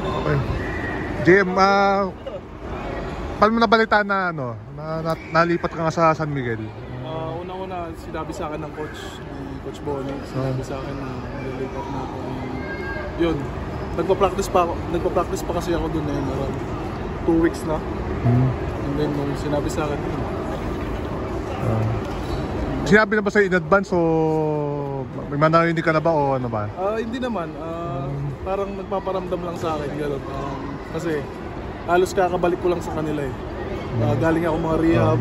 Okay. JM, paano mo nabalitaan na nalipat ka nga sa San Miguel? Una-una, sinabi sa akin ng Coach Bonnie, sinabi sa akin na nilipat na ako. Yun, nagpa-practice pa kasi ako doon around 2 weeks na. And then nung sinabi sa akin, sinabi na ba sa'yo in advance o may manahindi ka na ba o ano ba? Hindi naman, parang nagpaparamdam lang sa akin gano'n. Kasi halos kakabalik ko lang sa kanila eh. Galing ako mga rehab,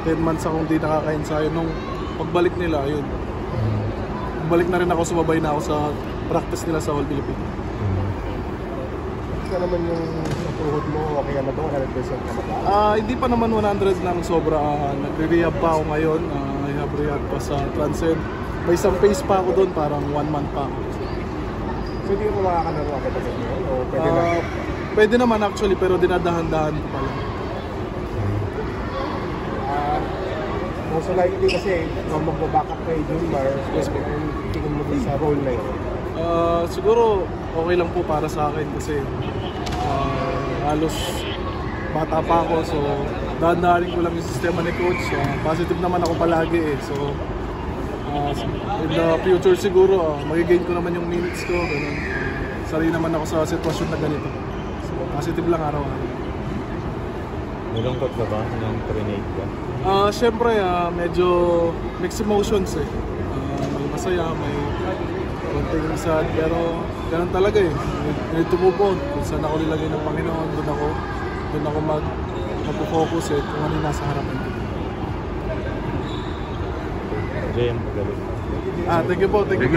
10 months akong di nakaka-ensayo. Nung pagbalik nila, yun. Balik na rin ako, sumabay na ako sa practice nila sa All Philippines. Kaya naman yung tuhod mo, okay na ba? 100% ka na ba? Hindi pa naman 100 ng sobra. Nagre-rehab pa ako ngayon. Rehab pa sa Transcend. May isang phase pa ako doon, parang 1 month pa ako. So hindi mo makakalaro agad-agad yun? O pwede na? Pwede naman actually, pero dinadahan-dahan ko pa lang. Most likely kasi kung magbaback up kay Junmar, tingin mo din sa role na yun? Siguro okay lang po para sa akin kasi halos bata pa ako, so dahan-dahanin ko lang yung sistema ni Coach. Positive naman ako palagi eh, so in the future siguro magigain ko naman yung minutes ko, ganun. Sarili naman ako sa sitwasyon na ganito, so positive lang araw-araw. Nalungkot ka ba nung terminate ka? Siyempre medyo mixed emotions eh. May masaya, may konting sad, pero ganun talaga eh. Need to move on. Kung saan ako nilagay ng Panginoon, doon ako mag-focus eh kung ano yung nasa harapan ko. JM, galing. Thank you po, thank you.